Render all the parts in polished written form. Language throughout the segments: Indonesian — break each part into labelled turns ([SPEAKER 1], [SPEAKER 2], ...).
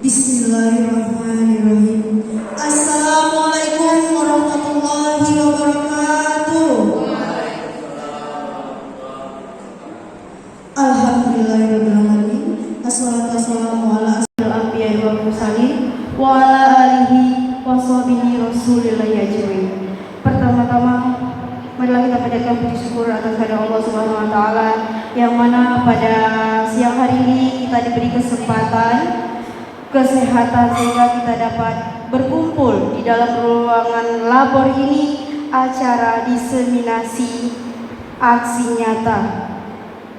[SPEAKER 1] Bismillahirrahmanirrahim. Assalamualaikum warahmatullahi wabarakatuh. Alhamdulillahirrahmanirrahim. Assalatu wassalamu ala asyrafil anbiya'i wal mursalin wa ala alihi wa sahbihi rasulillahi ajmain. Pertama-tama marilah kita panjatkan puji syukur atas kehadirat Allah Subhanahu wa taala yang mana pada siang hari ini kita diberi kesempatan kesehatan sehingga kita dapat berkumpul di dalam ruangan labor ini, acara diseminasi aksi nyata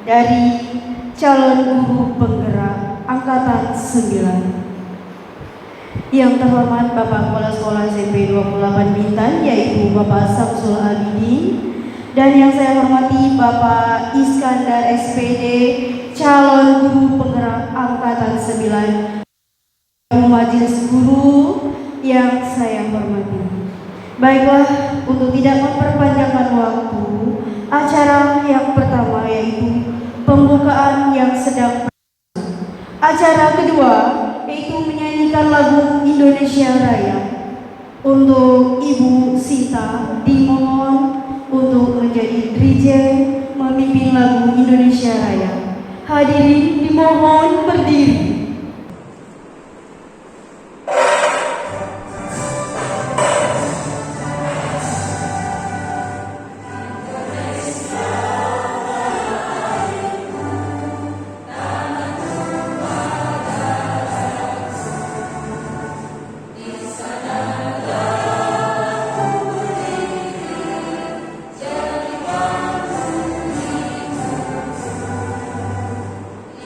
[SPEAKER 1] dari calon guru penggerak angkatan 9. Yang terhormat Bapak Kepala Sekolah SMP 28 Bintan yaitu Bapak Samsul Abidin, dan yang saya hormati Bapak Iskandar SPD calon guru penggerak angkatan 9. Majelis guru yang saya hormati. Baiklah, untuk tidak memperpanjangkan waktu, acara yang pertama yaitu pembukaan yang sedang. Acara kedua yaitu menyanyikan lagu Indonesia Raya. Untuk Ibu Sinta dimohon untuk menjadi DJ memimpin lagu Indonesia Raya. Hadirin dimohon berdiri.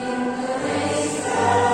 [SPEAKER 2] Indonesia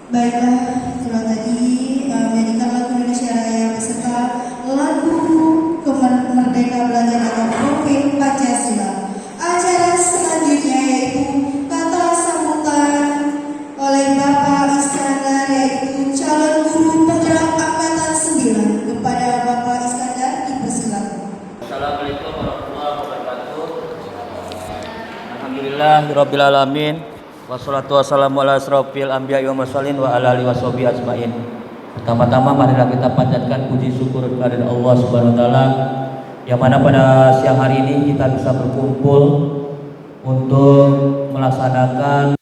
[SPEAKER 1] Baiklah, itulah tadi menyanyikan lagu Indonesia Raya beserta lagu Merdeka Belajar atau Profil Pancasila. Acara selanjutnya yaitu kata sambutan oleh Bapak Iskandar, yaitu calon guru penggerak angkatan 9. Kepada Bapak Iskandar dipersilakan.
[SPEAKER 2] Assalamualaikum warahmatullahi wabarakatuh. Alhamdulillahirabbil alamin. Wassalatu wassalamu ala asrofil anbiya'i wal mursalin wa ala alihi washabihi ajmain. Pertama-tama marilah kita panjatkan puji syukur kepada Allah Subhanahu wa taala yang mana pada siang hari ini kita bisa berkumpul untuk melaksanakan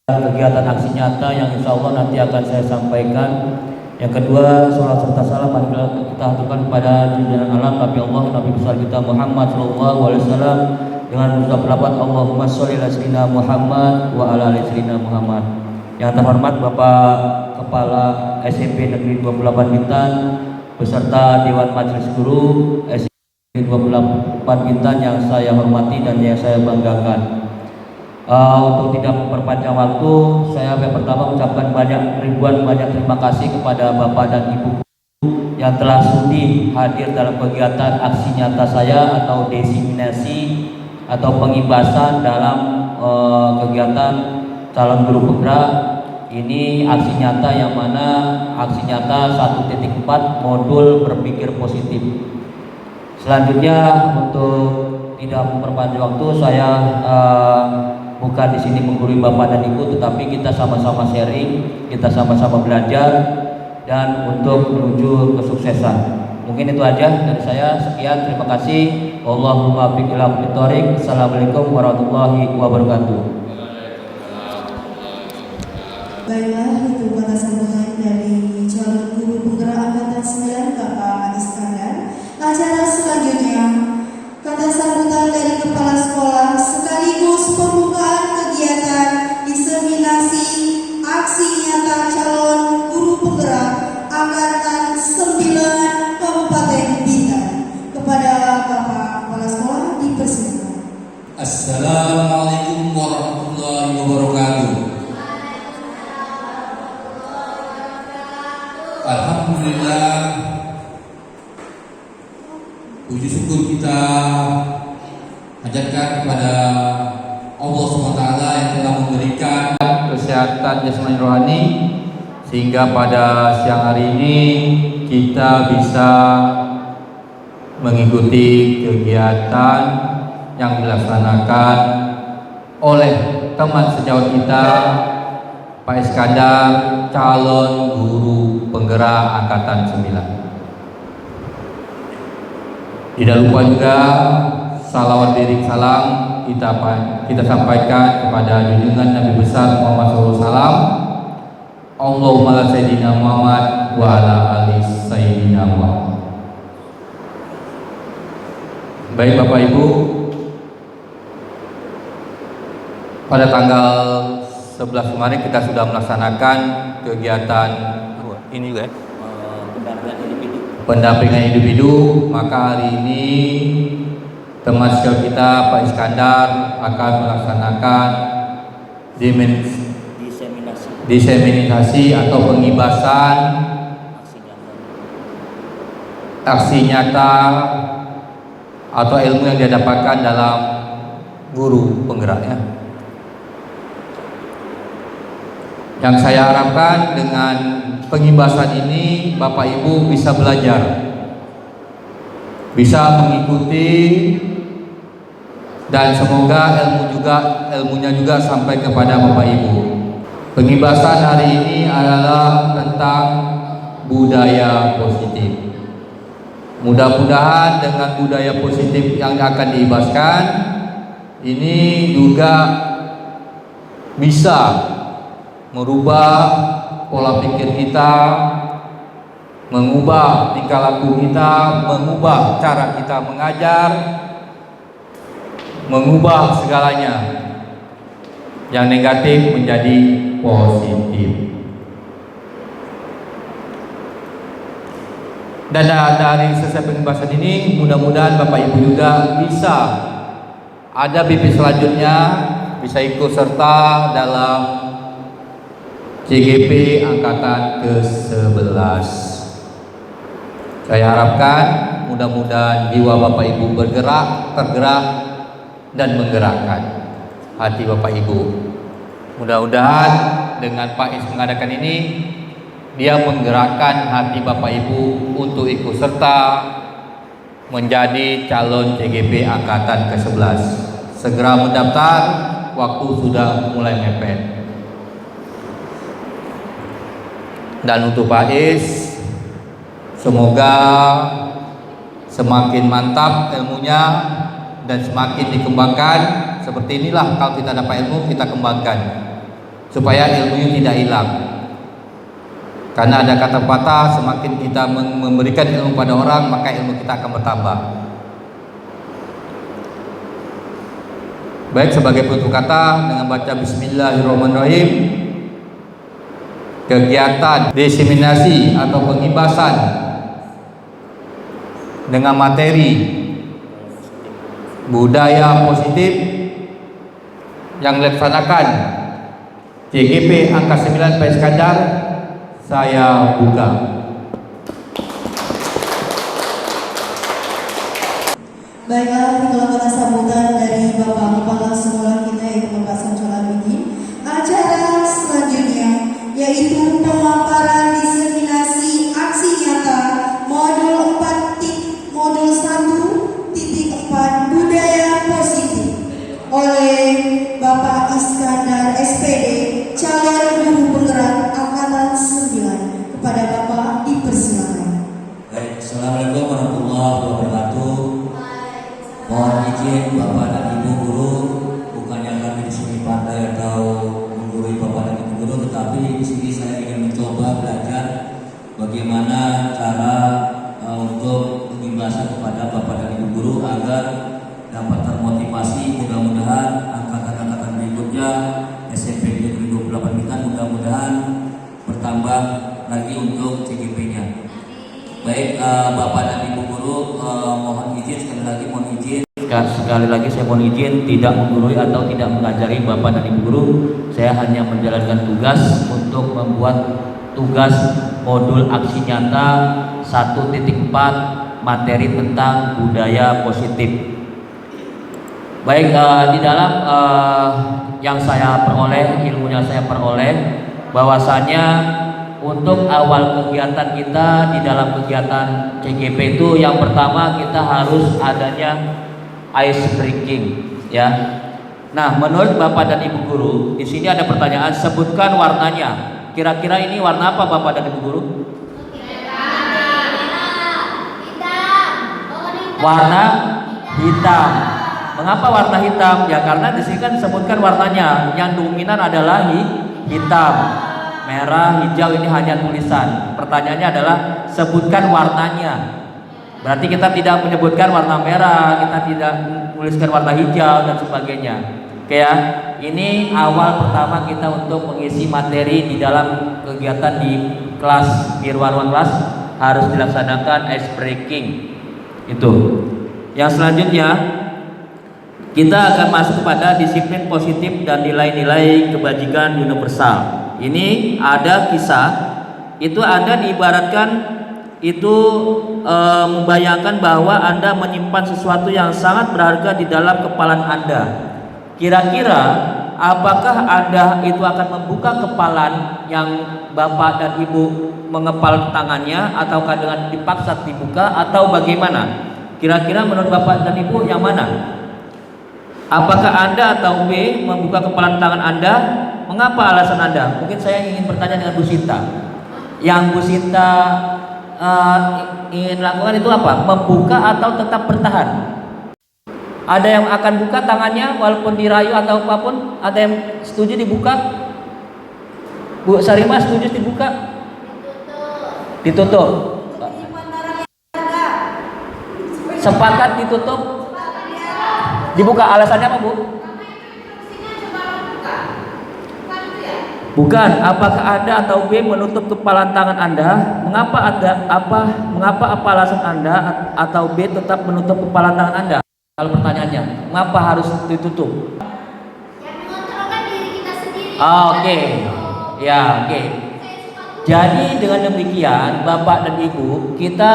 [SPEAKER 2] kegiatan aksi nyata yang insya Allah nanti akan saya sampaikan. Yang kedua, salat serta salam marilah kita haturkan kepada junjungan alam Nabi Allah, Nabi besar kita Muhammad sallallahu alaihi wasallam dengan mengucap lafaz Allahumma sholli ala sayyidina Muhammad wa ala ali sayyidina Muhammad. Yang terhormat Bapak Kepala SMP Negeri 28 Bintan beserta Dewan Majelis Guru SMP 28 Bintan yang saya hormati dan yang saya banggakan. Untuk tidak memperpanjang waktu, saya yang pertama mengucapkan banyak terima kasih kepada Bapak dan Ibu yang telah sudi hadir dalam kegiatan aksi nyata saya atau diseminasi atau pengibasan dalam kegiatan calon guru penggerak. Ini aksi nyata yang mana aksi nyata 1.4 modul berpikir positif. Selanjutnya untuk tidak memperpanjang waktu, saya bukan di sini menggurui Bapak dan Ibu, tetapi kita sama-sama sharing, kita sama-sama belajar dan untuk menuju kesuksesan. Mungkin itu aja dari saya. Sekian, terima kasih. Allahumma biq ila thoriq. Assalamualaikum warahmatullahi wabarakatuh.
[SPEAKER 1] Baiklah, itu kata sambutan dari calon guru penggerak angkatan 9 Bapak Iskandar. Acara selanjutnya kata sambutan dari kepala sekolah sekaligus pembukaan kegiatan diseminasi aksi nyata calon guru penggerak angkatan 9 Kabupaten Bintan. Kepada Bapak kepala sekolah dipersilakan.
[SPEAKER 3] Assalamualaikum warahmatullahi wabarakatuh. Alhamdulillah, puji syukur kita panjatkan kepada Allah SWT yang telah memberikan kesehatan jasmani rohani sehingga pada siang hari ini kita bisa mengikuti kegiatan yang dilaksanakan oleh teman sejawat kita Pak Iskandar, calon guru penggerak angkatan 9. Tidak lupa juga salawat lirik salam kita sampaikan kepada junjungan Nabi besar Muhammad SAW. Allahumma ala sayyidina Muhammad wa ala ali sayyidina Muhammad. Baik Bapak Ibu, pada tanggal 11 kemarin kita sudah melaksanakan kegiatan ini juga pendampingan individu. Maka hari ini teman sejawat kita Pak Iskandar akan melaksanakan diseminasi atau pengibasan aksi nyata atau ilmu yang dia dapatkan dalam guru penggeraknya. Yang saya harapkan dengan pengibasan ini Bapak Ibu bisa belajar, bisa mengikuti, dan semoga ilmunya juga sampai kepada Bapak Ibu. Pengibasan hari ini adalah tentang budaya positif. Mudah-mudahan dengan budaya positif yang akan diibaskan ini juga bisa merubah pola pikir kita, mengubah tingkah laku kita, mengubah cara kita mengajar, mengubah segalanya yang negatif menjadi positif. Dan dari selesai pengibasan ini mudah-mudahan Bapak Ibu juga bisa ada BP selanjutnya, bisa ikut serta dalam CGP Angkatan ke-11. Saya harapkan mudah-mudahan jiwa Bapak Ibu tergerak dan menggerakkan hati Bapak Ibu. Mudah-mudahan dengan Pak Is mengadakan ini, dia menggerakkan hati Bapak Ibu untuk ikut serta menjadi calon CGP Angkatan ke-11. Segera mendaftar, waktu sudah mulai mepet. Dan untuk Pak Is, semoga semakin mantap ilmunya dan semakin dikembangkan. Seperti inilah, kalau kita dapat ilmu, kita kembangkan supaya ilmunya tidak hilang. Karena ada kata patah, semakin kita memberikan ilmu pada orang, maka ilmu kita akan bertambah. Baik, sebagai penutup kata dengan baca Bismillahirrahmanirrahim, kegiatan diseminasi atau pengibasan dengan materi budaya positif yang dilaksanakan CGP Angka 9 Pak Iskandar, saya buka.
[SPEAKER 1] Baiklah, itulah kata sambutan dari Bapak Kepala Sekolah kita, yaitu Bapak Samsul Abidin. Acara selanjutnya yaitu pemaparan diseminasi aksi nyata modul 1.4 budaya positif oleh Bapak Iskandar SPD, calon guru penggerak Angkatan 9. Kepada Bapak dipersilakan.
[SPEAKER 2] Baik, Assalamualaikum warahmatullahi wabarakatuh. Mohon izin Bapak dan Ibu guru, bukannya kami di sini pandai atau menggurui Bapak dan Ibu guru, tetapi di sini saya ingin mencoba belajar bagaimana cara untuk mengimbaskan kepada Bapak dan Ibu guru agar dapat termotivasi. Mudah-mudahan angkatan-angkatan berikutnya SMP 2028 kita mudah-mudahan bertambah lagi untuk CGP-nya. Baik, Bapak dan Ibu guru, mohon izin sekali lagi saya mohon izin tidak menggurui atau tidak mengajari Bapak dan Ibu guru. Saya hanya menjalankan tugas untuk membuat tugas modul aksi nyata 1.4 materi tentang budaya positif. Baik, di dalam yang saya peroleh, ilmunya saya peroleh bahwasanya untuk awal kegiatan kita di dalam kegiatan CGP itu yang pertama kita harus adanya ice breaking, ya. Nah, menurut Bapak dan Ibu guru, di sini ada pertanyaan, sebutkan warnanya. Kira-kira ini warna apa Bapak dan Ibu guru? Warna hitam. Mengapa warna hitam? Ya karena di sini kan disebutkan warnanya. Yang dominan adalah hitam. Merah, hijau ini hanya tulisan. Pertanyaannya adalah sebutkan warnanya. Berarti kita tidak menyebutkan warna merah, kita tidak menuliskan warna hijau dan sebagainya. Oke ya. Ini awal pertama kita untuk mengisi materi di dalam kegiatan di kelas, di ruang kelas harus dilaksanakan ice breaking. Itu. Yang selanjutnya kita akan masuk kepada disiplin positif dan nilai-nilai kebajikan universal. Ini ada kisah, itu Anda diibaratkan itu membayangkan bahwa Anda menyimpan sesuatu yang sangat berharga di dalam kepala Anda. Kira-kira apakah Anda itu akan membuka kepalan yang Bapak dan Ibu mengepal tangannya, ataukah dengan dipaksa dibuka, atau bagaimana? Kira-kira menurut Bapak dan Ibu yang mana? Apakah Anda atau B membuka kepalan tangan Anda? Mengapa alasan Anda? Mungkin saya ingin bertanya dengan Bu Sinta. Yang Bu Sinta ingin lakukan itu apa? Membuka atau tetap bertahan? Ada yang akan buka tangannya walaupun dirayu atau apapun? Ada yang setuju dibuka? Bu Sarima setuju dibuka? Ditutup. Sepakat ditutup? Dibuka. Alasannya apa, Bu? Bukan. Apakah Anda atau B menutup kepala tangan Anda? Mengapa alasan Anda atau B tetap menutup kepala tangan Anda? Kalau pertanyaannya, mengapa harus ditutup?
[SPEAKER 4] Yang mengontrolkan diri kita sendiri.
[SPEAKER 2] Oke. Ya, oke. Jadi dengan demikian Bapak dan Ibu, kita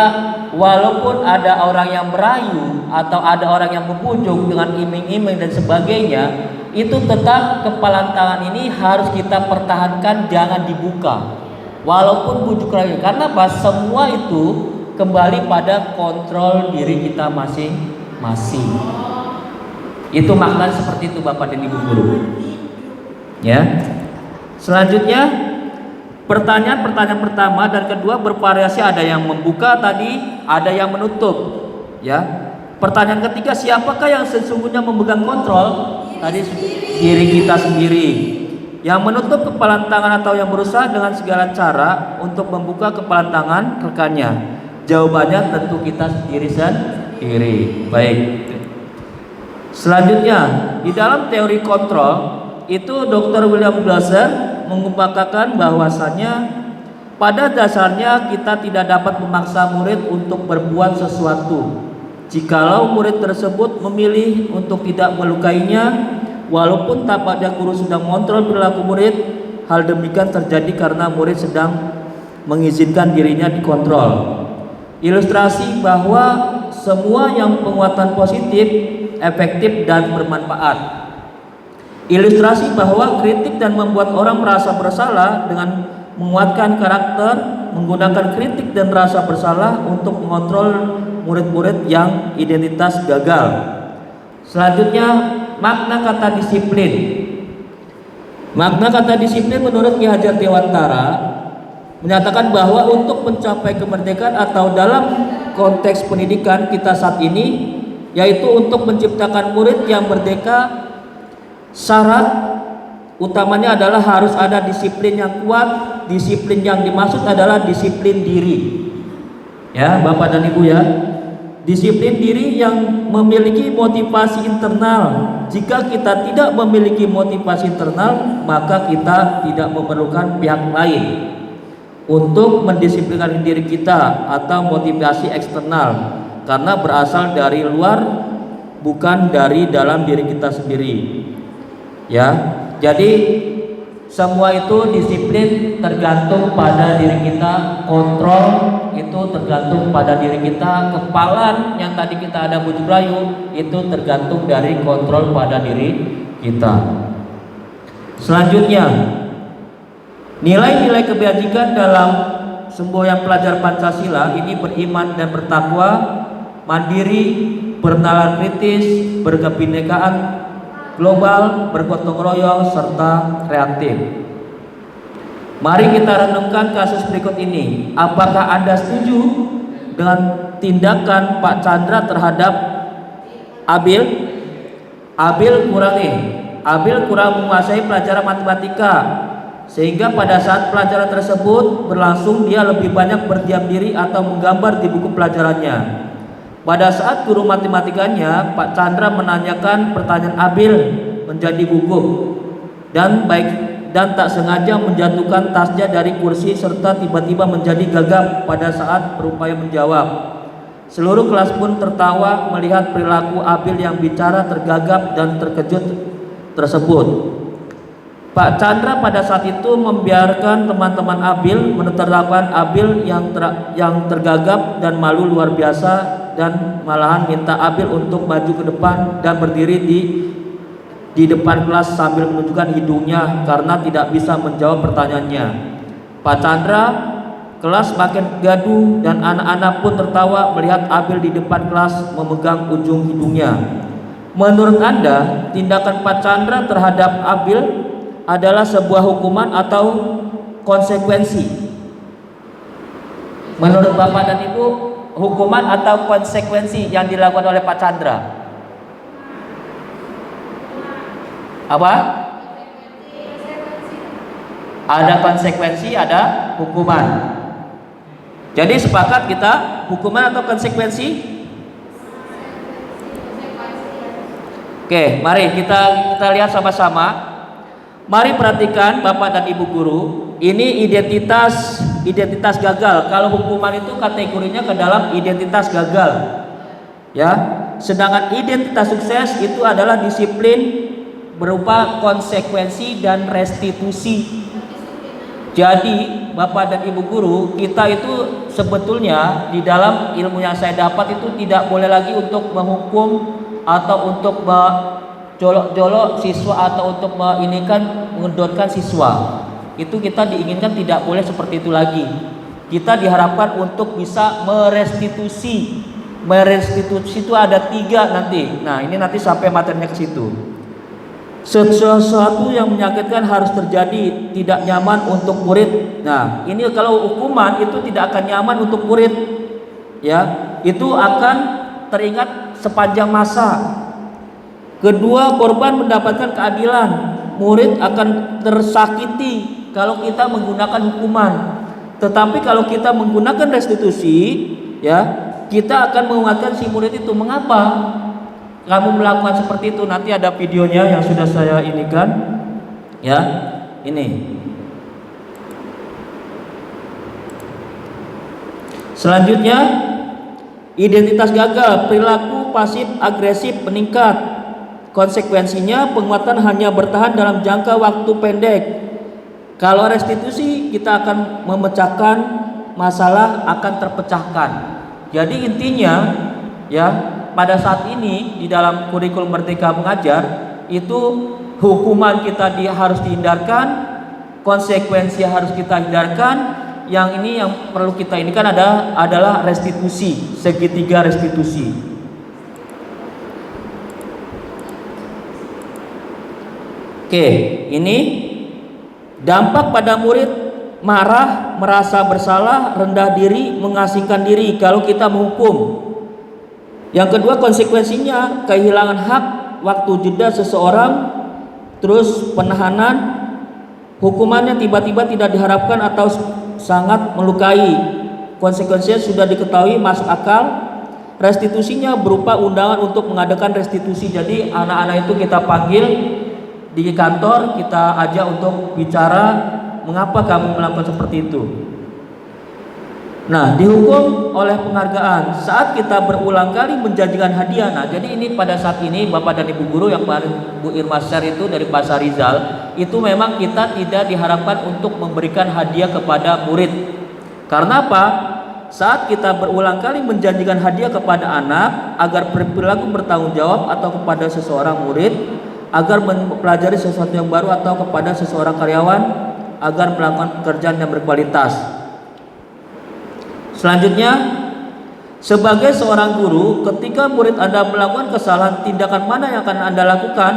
[SPEAKER 2] walaupun ada orang yang merayu atau ada orang yang membujuk dengan iming-iming dan sebagainya, itu tetap kepalan tangan ini harus kita pertahankan, jangan dibuka. Walaupun bujuk rayu, karena semua itu kembali pada kontrol diri kita masing-masing. Itu makna seperti itu Bapak dan Ibu guru. Ya. Selanjutnya pertanyaan pertama dan kedua bervariasi, ada yang membuka tadi, ada yang menutup. Ya. Pertanyaan ketiga, siapakah yang sesungguhnya memegang kontrol? Tadi diri kita sendiri. Yang menutup kepalan tangan atau yang berusaha dengan segala cara untuk membuka kepalan tangan rekannya? Jawabannya tentu kita sendiri. Baik. Selanjutnya, di dalam teori kontrol itu Dr. William Glasser mengemukakan bahwasannya pada dasarnya kita tidak dapat memaksa murid untuk berbuat sesuatu. Jikalau murid tersebut memilih untuk tidak melukainya, walaupun tampaknya guru sedang mengontrol perilaku murid, hal demikian terjadi karena murid sedang mengizinkan dirinya dikontrol. Ilustrasi bahwa semua yang penguatan positif, efektif dan bermanfaat. Ilustrasi bahwa kritik dan membuat orang merasa bersalah dengan menguatkan karakter, menggunakan kritik dan rasa bersalah untuk mengontrol murid-murid yang identitas gagal. Selanjutnya, makna kata disiplin. Makna kata disiplin menurut Ki Hajar Dewantara menyatakan bahwa untuk mencapai kemerdekaan atau dalam konteks pendidikan kita saat ini, yaitu untuk menciptakan murid yang merdeka, syarat utamanya adalah harus ada disiplin yang kuat. Disiplin yang dimaksud adalah disiplin diri. Ya, Bapak dan Ibu ya. Disiplin diri yang memiliki motivasi internal. Jika kita tidak memiliki motivasi internal, maka kita tidak memerlukan pihak lain untuk mendisiplinkan diri kita atau motivasi eksternal, karena berasal dari luar, bukan dari dalam diri kita sendiri. Ya, jadi semua itu disiplin tergantung pada diri kita, kontrol itu tergantung pada diri kita, kepalan yang tadi kita ada bujuk rayu itu tergantung dari kontrol pada diri kita. Selanjutnya, nilai-nilai kebajikan dalam semboyan pelajar Pancasila ini beriman dan bertakwa, mandiri, bernalar kritis, berkebinekaan global, bergotong royong, serta kreatif. Mari kita renungkan kasus berikut ini. Apakah Anda setuju dengan tindakan Pak Chandra terhadap Abil? Abil kurang menguasai pelajaran matematika, sehingga pada saat pelajaran tersebut berlangsung dia lebih banyak berdiam diri atau menggambar di buku pelajarannya. Pada saat guru matematikanya, Pak Chandra menanyakan pertanyaan Abil menjadi gugup dan tak sengaja menjatuhkan tasnya dari kursi serta tiba-tiba menjadi gagap pada saat berupaya menjawab. Seluruh kelas pun tertawa melihat perilaku Abil yang bicara tergagap dan terkejut tersebut. Pak Chandra pada saat itu membiarkan teman-teman Abil menertawakan Abil yang tergagap dan malu luar biasa, dan malahan minta Abil untuk maju ke depan dan berdiri di depan kelas sambil menunjukkan hidungnya karena tidak bisa menjawab pertanyaannya. Pak Chandra, kelas makin gaduh dan anak-anak pun tertawa melihat Abil di depan kelas memegang ujung hidungnya. Menurut Anda, tindakan Pak Chandra terhadap Abil adalah sebuah hukuman atau konsekuensi? Menurut Bapak dan Ibu, hukuman atau konsekuensi yang dilakukan oleh Pak Chandra? Apa? Ada konsekuensi, ada hukuman. Jadi sepakat kita, hukuman atau konsekuensi? Oke, mari kita lihat sama-sama. Mari perhatikan Bapak dan Ibu guru, ini identitas gagal. Kalau hukuman itu kategorinya ke dalam identitas gagal. Ya. Sedangkan identitas sukses itu adalah disiplin berupa konsekuensi dan restitusi. Jadi Bapak dan Ibu guru, kita itu sebetulnya di dalam ilmu yang saya dapat itu tidak boleh lagi untuk menghukum atau untuk jolok-jolok siswa atau untuk mengendorkan siswa. Itu kita diinginkan tidak boleh seperti itu lagi. Kita diharapkan untuk bisa merestitusi. Merestitusi itu ada 3 nanti. Nah, ini nanti sampai materinya ke situ. Sesuatu yang menyakitkan harus terjadi, tidak nyaman untuk murid. Nah, ini kalau hukuman itu tidak akan nyaman untuk murid. Ya, itu akan teringat sepanjang masa. Kedua, korban mendapatkan keadilan. Murid akan tersakiti kalau kita menggunakan hukuman. Tetapi kalau kita menggunakan restitusi, ya, kita akan menguatkan si murid itu. Mengapa kamu melakukan seperti itu? Nanti ada videonya yang sudah saya inikan. Ya, ini. Selanjutnya, identitas gagal, perilaku pasif agresif meningkat. Konsekuensinya penguatan hanya bertahan dalam jangka waktu pendek. Kalau restitusi kita akan memecahkan masalah, akan terpecahkan. Jadi intinya ya, pada saat ini di dalam kurikulum Merdeka Mengajar itu hukuman kita harus dihindarkan, konsekuensi harus kita hindarkan. Yang ini yang perlu kita ini kan adalah restitusi, segitiga restitusi. Oke, ini dampak pada murid marah, merasa bersalah, rendah diri, mengasingkan diri kalau kita menghukum. Yang kedua, konsekuensinya kehilangan hak, waktu jeda seseorang, terus penahanan, hukumannya tiba-tiba tidak diharapkan atau sangat melukai. Konsekuensinya sudah diketahui, masuk akal. Restitusinya berupa undangan untuk mengadakan restitusi. Jadi anak-anak itu kita panggil di kantor, kita ajak untuk bicara mengapa kamu melakukan seperti itu. Nah, dihukum oleh penghargaan saat kita berulang kali menjanjikan hadiah. Nah, jadi ini pada saat ini Bapak dan Ibu guru yang kemarin Bu Irma share itu dari Pasar Rizal, itu memang kita tidak diharapkan untuk memberikan hadiah kepada murid. Karena apa? Saat kita berulang kali menjanjikan hadiah kepada anak agar berperilaku bertanggung jawab atau kepada seseorang murid agar mempelajari sesuatu yang baru atau kepada seseorang karyawan agar melakukan pekerjaan yang berkualitas. Selanjutnya, sebagai seorang guru, ketika murid Anda melakukan kesalahan, tindakan mana yang akan Anda lakukan?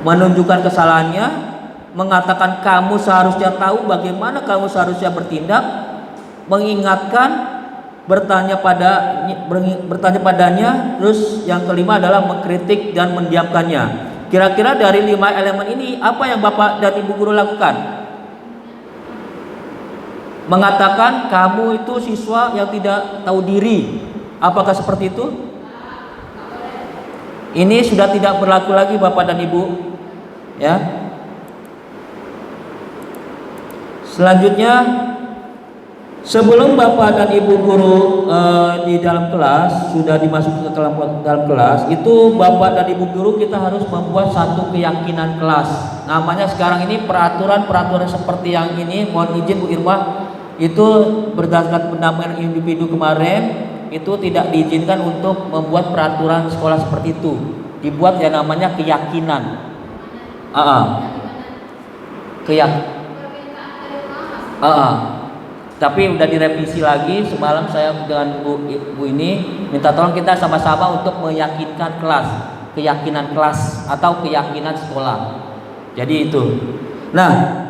[SPEAKER 2] Menunjukkan kesalahannya, mengatakan kamu seharusnya tahu bagaimana kamu seharusnya bertindak, mengingatkan, bertanya padanya. Terus yang kelima adalah mengkritik dan mendiamkannya. Kira-kira dari 5 elemen ini apa yang Bapak dan Ibu guru lakukan? Mengatakan kamu itu siswa yang tidak tahu diri. Apakah seperti itu? Ini sudah tidak berlaku lagi Bapak dan Ibu. Ya. Selanjutnya, sebelum Bapak dan Ibu guru di dalam kelas sudah dimasuk ke dalam kelas, itu Bapak dan Ibu guru kita harus membuat satu keyakinan kelas. Namanya sekarang ini peraturan seperti yang ini. Mohon izin Bu Irma, itu berdasarkan pendampingan individu kemarin itu tidak diizinkan untuk membuat peraturan sekolah seperti itu. Dibuat yang namanya keyakinan. Tapi udah direvisi lagi. Semalam saya dengan Bu ini minta tolong kita sama-sama untuk meyakinkan kelas, keyakinan kelas atau keyakinan sekolah. Jadi itu. Nah,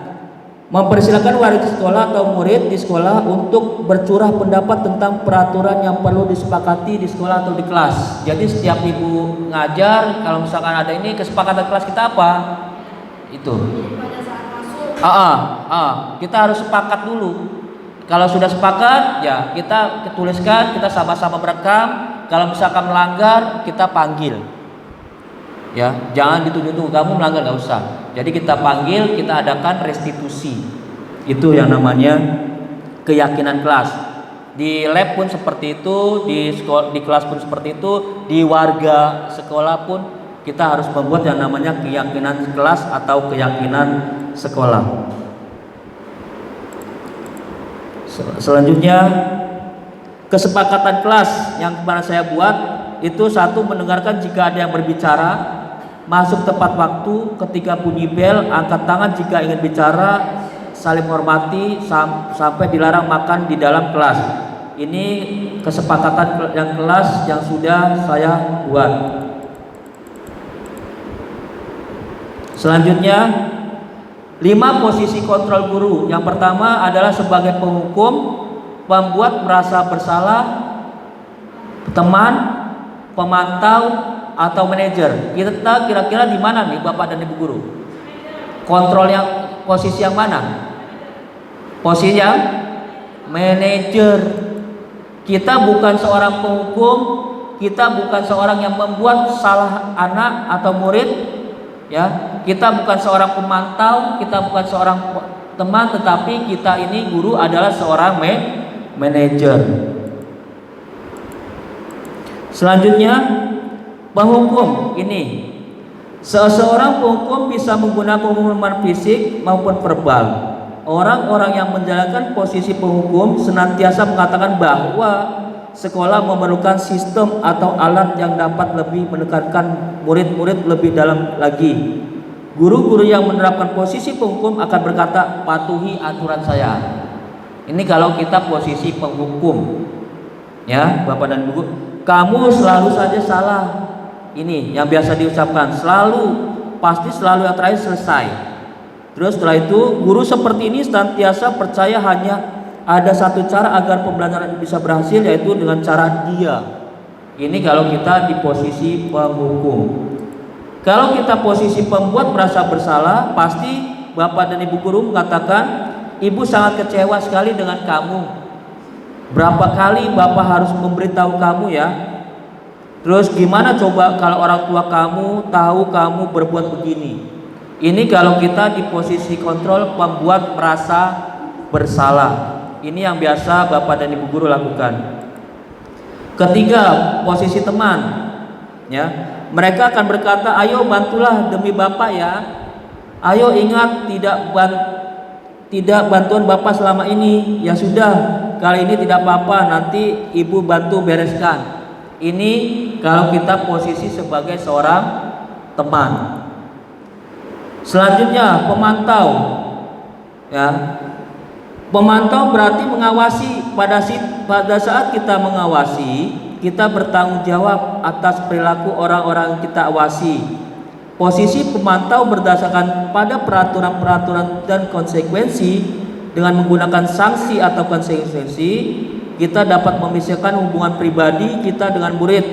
[SPEAKER 2] mempersilakan warga sekolah atau murid di sekolah untuk bercurah pendapat tentang peraturan yang perlu disepakati di sekolah atau di kelas. Jadi setiap ibu ngajar, kalau misalkan ada ini kesepakatan kelas kita apa? Itu. Kita harus sepakat dulu. Kalau sudah sepakat, ya kita tuliskan, kita sama-sama merekam. Kalau misalkan melanggar, kita panggil. Ya, jangan dituduh-tuduh kamu melanggar, nggak usah. Jadi kita panggil, kita adakan restitusi. Itu yang namanya keyakinan kelas. Di lab pun seperti itu, di kelas pun seperti itu, di warga sekolah pun kita harus membuat yang namanya keyakinan kelas atau keyakinan sekolah. Selanjutnya, kesepakatan kelas yang kemarin saya buat itu satu, mendengarkan jika ada yang berbicara, masuk tepat waktu, ketika bunyi bel angkat tangan jika ingin bicara, saling hormati, sampai dilarang makan di dalam kelas. Ini kesepakatan yang kelas yang sudah saya buat. Selanjutnya, 5 posisi kontrol guru. Yang pertama adalah sebagai penghukum, membuat merasa bersalah, teman, pemantau, atau manajer. Kita kira-kira di mana nih Bapak dan Ibu guru? Kontrol yang posisi yang mana? Posisi yang manajer. Kita bukan seorang penghukum, kita bukan seorang yang membuat salah anak atau murid, ya. Kita bukan seorang pemantau, kita bukan seorang teman, tetapi kita ini guru adalah seorang manajer. Selanjutnya, penghukum. Ini seseorang penghukum bisa menggunakan hukuman fisik maupun verbal. Orang-orang yang menjalankan posisi penghukum senantiasa mengatakan bahwa sekolah memerlukan sistem atau alat yang dapat lebih menekankan murid-murid lebih dalam lagi. Guru-guru yang menerapkan posisi penghukum akan berkata, patuhi aturan saya. Ini kalau kita posisi penghukum, ya Bapak dan Ibu. Kamu selalu saja salah. Ini yang biasa diucapkan, selalu, pasti selalu yang terakhir selesai. Terus setelah itu, guru seperti ini senantiasa percaya hanya ada satu cara agar pembelajaran bisa berhasil, yaitu dengan cara dia. Ini kalau kita di posisi penghukum. Kalau kita posisi pembuat merasa bersalah, pasti Bapak dan Ibu guru mengatakan, Ibu sangat kecewa sekali dengan kamu. Berapa kali Bapak harus memberitahu kamu ya. Terus gimana coba kalau orang tua kamu tahu kamu berbuat begini? Ini kalau kita di posisi kontrol pembuat merasa bersalah. Ini yang biasa Bapak dan Ibu guru lakukan. Ketiga, posisi teman, ya. Mereka akan berkata, ayo bantulah demi Bapak ya. Ayo ingat tidak bantuan Bapak selama ini. Ya sudah, kali ini tidak apa-apa, nanti Ibu bantu bereskan. Ini kalau kita posisi sebagai seorang teman. Selanjutnya, pemantau, ya. Pemantau berarti mengawasi. Pada saat kita mengawasi, kita bertanggung jawab atas perilaku orang-orang yang kita awasi. Posisi pemantau berdasarkan pada peraturan-peraturan dan konsekuensi. Dengan menggunakan sanksi atau konsekuensi, kita dapat memisahkan hubungan pribadi kita dengan murid.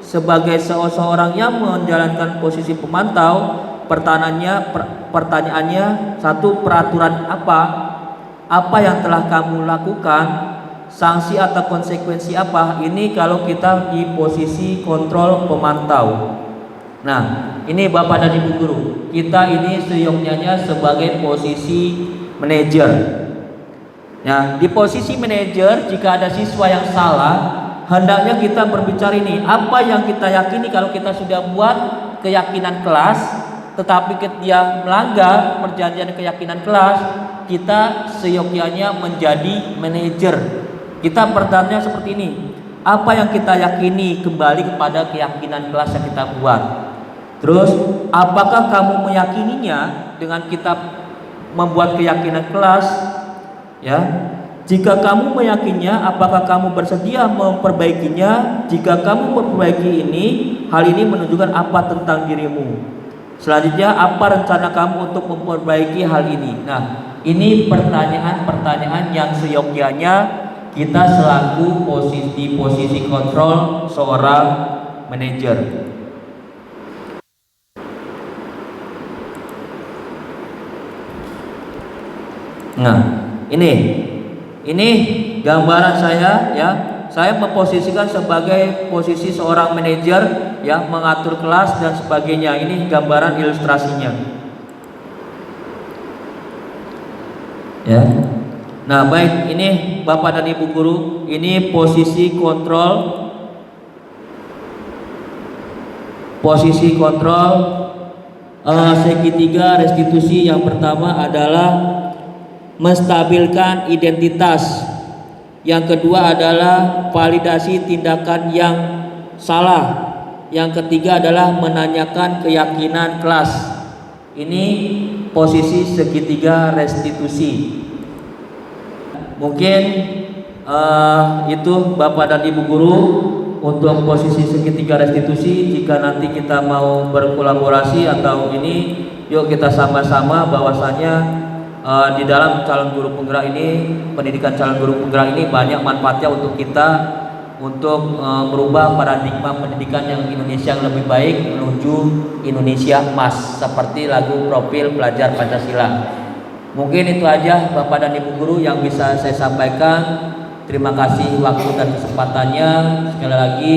[SPEAKER 2] Sebagai seseorang yang menjalankan posisi pemantau, pertanyaannya, satu, peraturan apa yang telah kamu lakukan, sanksi atau konsekuensi apa. Ini kalau kita di posisi kontrol pemantau. Nah, ini Bapak dan Ibu guru, kita ini seyogyanya sebagai posisi manajer. Ya, di posisi manajer, jika ada siswa yang salah, hendaknya kita berbicara ini, apa yang kita yakini. Kalau kita sudah buat keyakinan kelas, tetapi dia melanggar perjanjian keyakinan kelas, kita seyogyanya menjadi manajer. Kita bertanya seperti ini, apa yang kita yakini, kembali kepada keyakinan kelas yang kita buat. Terus, apakah kamu meyakininya dengan kita membuat keyakinan kelas? Ya, jika kamu meyakininya, apakah kamu bersedia memperbaikinya? Jika kamu memperbaiki ini, hal ini menunjukkan apa tentang dirimu? Selanjutnya, apa rencana kamu untuk memperbaiki hal ini? Nah, ini pertanyaan-pertanyaan yang seyogyanya kita selaku posisi kontrol seorang manajer. Nah, ini gambaran saya ya. Saya memposisikan sebagai posisi seorang manajer yang mengatur kelas dan sebagainya. Ini gambaran ilustrasinya. Ya. Nah, baik, ini Bapak dan Ibu guru, ini posisi kontrol segitiga restitusi. Yang pertama adalah menstabilkan identitas. Yang kedua adalah validasi tindakan yang salah. Yang ketiga adalah menanyakan keyakinan kelas. Ini posisi segitiga restitusi. Mungkin itu Bapak dan Ibu guru untuk posisi segitiga restitusi. Jika nanti kita mau berkolaborasi atau ini, yuk kita sama-sama bahwasanya di dalam calon guru penggerak ini, pendidikan calon guru penggerak ini banyak manfaatnya untuk kita, untuk merubah paradigma pendidikan yang Indonesia yang lebih baik menuju Indonesia emas, seperti lagu Profil Pelajar Pancasila. Mungkin itu aja Bapak dan Ibu guru yang bisa saya sampaikan. Terima kasih waktu dan kesempatannya. Sekali lagi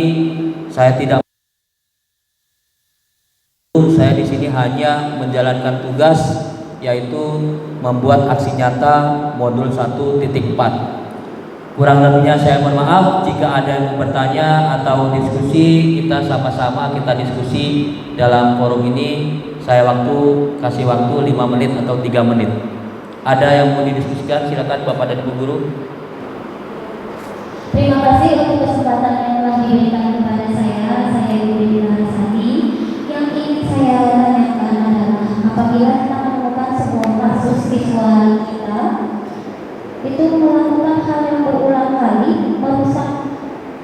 [SPEAKER 2] saya di sini hanya menjalankan tugas, yaitu membuat aksi nyata modul 1.4. Kurang lebihnya saya mohon maaf. Jika ada yang bertanya atau diskusi, kita sama-sama kita diskusi dalam forum ini. Saya kasih waktu 5 menit atau 3 menit. Ada yang mau didiskusikan? Silakan Bapak dan Ibu guru.
[SPEAKER 4] Terima kasih untuk kesempatan yang telah diberikan kepada saya. Saya Ibu Dina Harisani. Yang ingin saya tanyakan adalah, apabila kita menemukan sebuah kasus siswa kita itu melakukan hal yang berulang kali, merusak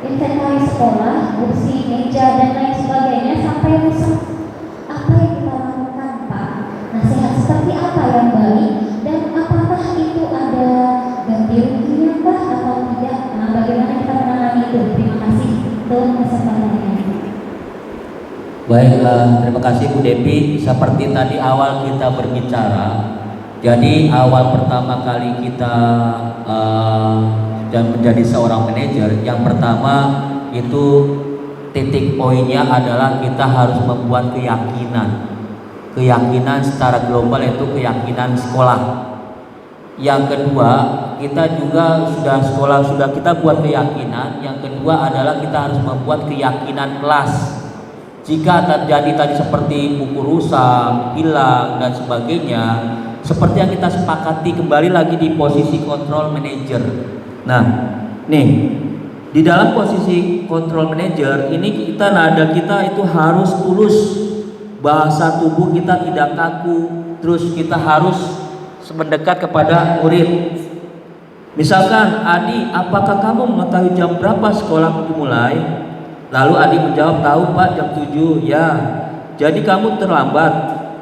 [SPEAKER 4] inventaris sekolah, kursi, meja, dan lain sebagainya sampai rusak, apa yang kita lakukan, Pak? Nasihat seperti apa yang baik, dan apakah itu ada ganti ruginya, Pak, atau tidak? Nah, bagaimana kita menangani itu? Terima kasih untuk kesempatannya.
[SPEAKER 2] Baik, terima kasih Bu Devi. Seperti tadi awal kita berbicara, jadi awal pertama kali kita dan menjadi seorang manajer, yang pertama itu titik poinnya adalah kita harus membuat keyakinan secara global, yaitu keyakinan sekolah. Yang kedua, kita juga sudah kita buat keyakinan. Yang kedua adalah kita harus membuat keyakinan kelas. Jika terjadi tadi seperti buku rusak, hilang dan sebagainya, seperti yang kita sepakati, kembali lagi di posisi control manager. Nah, nih di dalam posisi control manager ini nada kita itu harus tulus, bahasa tubuh kita tidak kaku, terus kita harus mendekat kepada murid. Misalkan, Adi, apakah kamu mengetahui jam berapa sekolah dimulai? Lalu Adi menjawab, tahu Pak, jam 7. Ya, jadi kamu terlambat.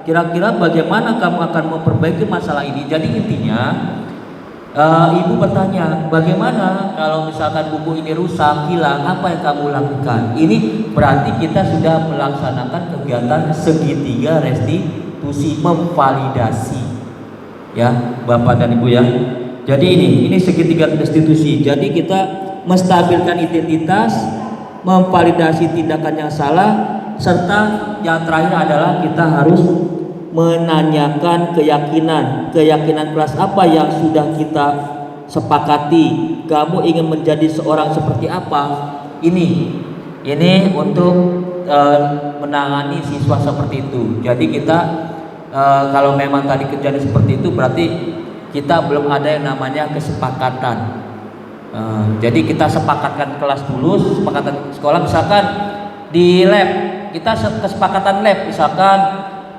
[SPEAKER 2] Kira-kira bagaimana kamu akan memperbaiki masalah ini? Jadi intinya, ibu bertanya, bagaimana kalau misalkan buku ini rusak, hilang, apa yang kamu lakukan? Ini berarti kita sudah melaksanakan kegiatan segitiga restitusi, memvalidasi, ya Bapak dan Ibu ya. Jadi ini segitiga restitusi. Jadi kita menstabilkan identitas, memvalidasi tindakan yang salah, serta yang terakhir adalah kita harus menanyakan keyakinan kelas apa yang sudah kita sepakati. Kamu ingin menjadi seorang seperti apa? Ini untuk menangani siswa seperti itu. Jadi kita kalau memang tadi kejadian seperti itu, berarti kita belum ada yang namanya kesepakatan. Jadi kita sepakatkan kelas dulu, sepakatan sekolah. Misalkan di lab, kita kesepakatan lab, misalkan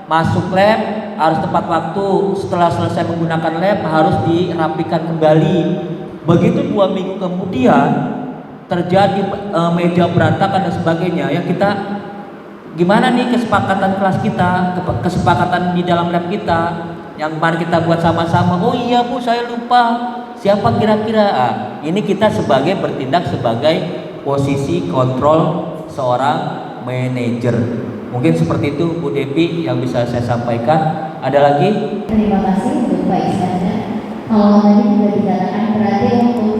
[SPEAKER 2] masuk lab harus tepat waktu, setelah selesai menggunakan lab harus dirapikan kembali. Begitu 2 minggu kemudian terjadi meja berantakan dan sebagainya, ya kita gimana nih kesepakatan kelas kita, kesepakatan di dalam lab kita yang kemarin kita buat sama-sama. Oh iya Bu, saya lupa, siapa kira-kira? Ini kita bertindak sebagai posisi kontrol seorang manajer. Mungkin seperti itu Bu Devi yang bisa saya sampaikan. Ada lagi?
[SPEAKER 4] Terima kasih untuk Pak Iskandar. Kalau tadi sudah dikatakan, berarti untuk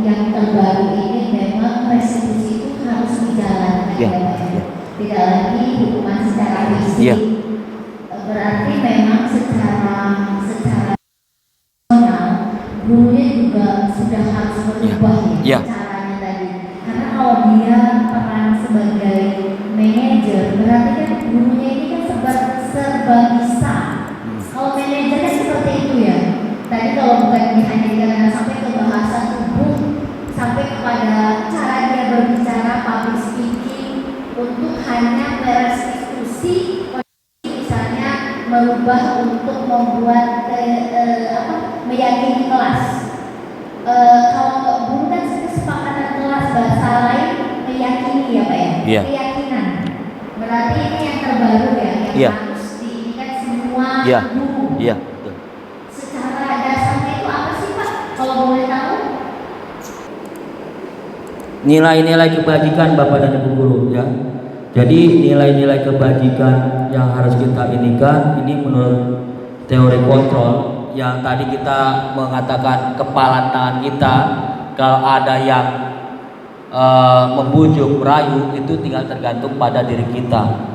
[SPEAKER 4] yang terbaru ini memang restitusi itu harus dijalankan, ya, ya. Tidak lagi hukuman secara fisik. Ya. Berarti memang secara gurunya juga sudah harus berubah, ya, caranya tadi. Karena kalau dia peran sebagai manajer, berarti kan gurunya ini kan serba bisa. Kalau manajer kan seperti itu ya. Tadi kalau bukan hanya dikatakan sampai ke bahasa tubuh, hanya berestitusi, misalnya merubah untuk membuat meyakini kelas. Kalau guru kan kesepakatan kelas, bahasa lain meyakini ya Pak ya?
[SPEAKER 2] Iya.
[SPEAKER 4] Keyakinan. Berarti ini yang terbaru ya, yang
[SPEAKER 2] Iya.
[SPEAKER 4] harus diingat semua
[SPEAKER 2] Iya.
[SPEAKER 4] guru.
[SPEAKER 2] Iya, betul.
[SPEAKER 4] Secara dasarnya itu apa sih Pak? Kalau boleh tahu?
[SPEAKER 2] Nilai-nilai kebajikan Bapak dan Ibu guru ya. Jadi nilai-nilai kebajikan yang harus kita inikan ini menurut teori kontrol yang tadi kita mengatakan kepalan tangan kita, kalau ada yang membujuk, merayu, itu tinggal tergantung pada diri kita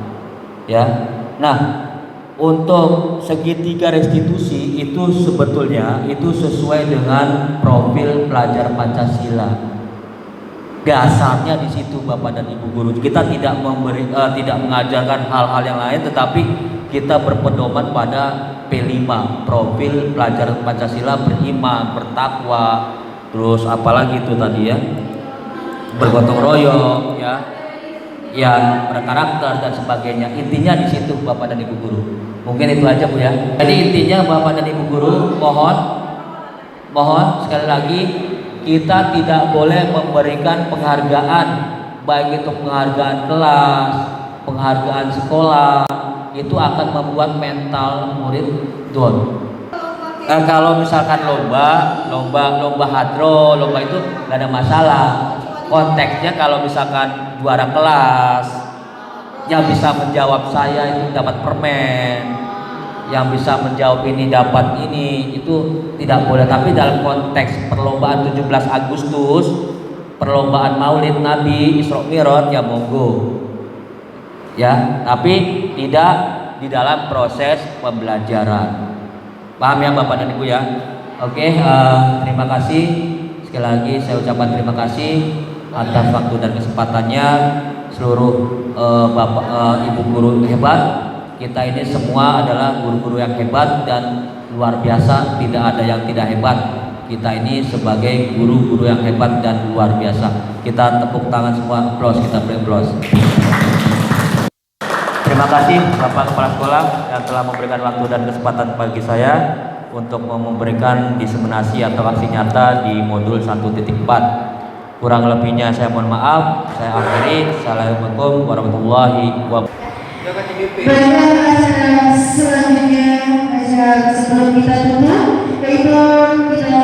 [SPEAKER 2] ya. Nah, untuk segitiga restitusi itu sebetulnya itu sesuai dengan profil pelajar Pancasila. Dasarnya di situ Bapak dan Ibu guru. Kita tidak tidak mengajarkan hal-hal yang lain, tetapi kita berpedoman pada P5, profil pelajar Pancasila, beriman, bertakwa, terus apalagi itu tadi ya, bergotong royong ya, yang berkarakter dan sebagainya. Intinya di situ Bapak dan Ibu guru. Mungkin itu aja Bu ya. Jadi intinya Bapak dan Ibu guru mohon sekali lagi, kita tidak boleh memberikan penghargaan, baik itu penghargaan kelas, penghargaan sekolah, itu akan membuat mental murid down. Kalau misalkan lomba hadro, lomba itu gak ada masalah. Konteksnya kalau misalkan juara kelas, yang bisa menjawab saya itu dapat permen, yang bisa menjawab ini dapat ini, itu tidak boleh. Tapi dalam konteks perlombaan 17 Agustus, perlombaan Maulid Nabi Isra Mi'raj ya monggo ya, tapi tidak di dalam proses pembelajaran. Paham ya Bapak dan Ibu ya? Oke, terima kasih sekali lagi, saya ucapkan terima kasih atas waktu dan kesempatannya. Seluruh Bapak Ibu guru hebat, kita ini semua adalah guru-guru yang hebat dan luar biasa, tidak ada yang tidak hebat. Kita ini sebagai guru-guru yang hebat dan luar biasa. Kita tepuk tangan semua, aplaus, kita beri aplaus. Terima kasih Bapak Kepala Sekolah yang telah memberikan waktu dan kesempatan bagi saya untuk memberikan diseminasi atau aksi nyata di modul 1.4. Kurang lebihnya saya mohon maaf. Saya akhiri. Assalamualaikum warahmatullahi wabarakatuh.
[SPEAKER 1] Baiklah, acara selanjutnya, acara sebelum kita tutup, yaitu kita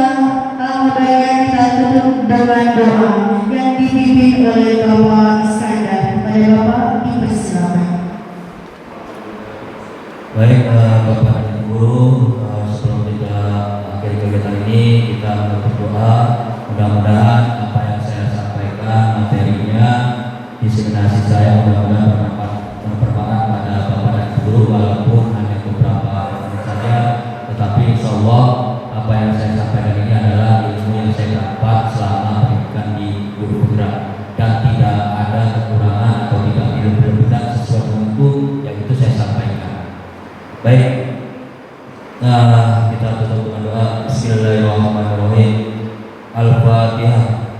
[SPEAKER 1] alhamdulillah kita tutup dengan doa yang dipimpin oleh Bapak Iskandar. Pada Bapak dipersilakan.
[SPEAKER 2] Baik Bapak dan Ibu, sebelum kita akhiri kegiatan ini, kita berdoa mudah-mudahan apa yang saya sampaikan materinya, diseminasi saya mudah-mudahan bermanfaat pada Bapak dan Ibu, walaupun hanya beberapa menit saja, tetapi insya Allah apa yang saya sampaikan ini adalah ilmu yang saya dapat selama pendidikan di Guru Penggerak, dan tidak ada kekurangan atau tidak berlebihan sesuai dengan itu yang itu saya sampaikan. Baik, nah kita tutup dengan doa. Bismillahirrahmanirrahim. Al-Fatihah.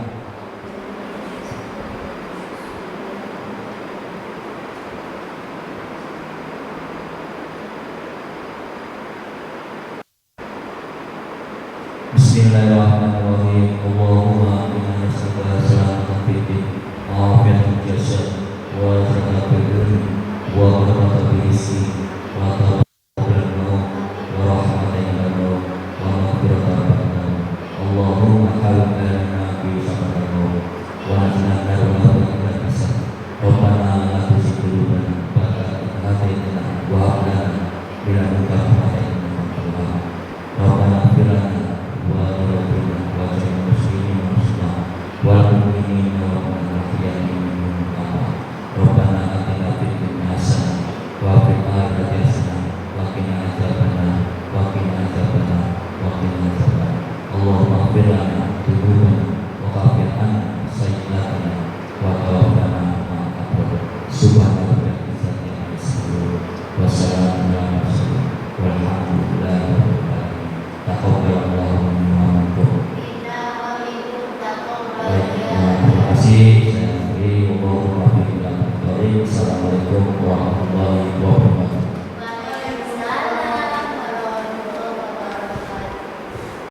[SPEAKER 2] Bismillahirrahmanirrahim. Allahumma inna nas'aluka salamatan fid din wa afiyatan fil jasad wa rahmatan fil ilmi wa rahmatan fil rizqi wa tawfiqan wa rahmatan fil maut wa maghfiratan fil maut. Allahumma halina fi sabaqal maut wa najina min al-hasad. Rabbana la tuzigh qulubana ba'da idh hadaytana wa hab lana min ladunka rahmatan innaka antal wahhab. Rabbana ighfir lana wa rabbina wa jami'al muslimin wal muslimat wal mu'minin wal mu'minat minhum Rabbana atina fid dunya hasanah wa fil akhirati hasanah wa qina adzabannar wa qina adzabannar wa qina adzabannar. Allahumma ighfir lana dzunubana wa kaffir 'anna sayyi'atina wa tawaffana ma'al abrar. Subhana rabbika izzati amma yasifun wa salamun 'alal mursalin walhamdulillahi rabbil alamin. Taqabbalallahu minna wa minkum. Baik, terima kasih. Saya akhiri. Allahumma billahi Assalamualaikum warahmatullahi wabarakatuh.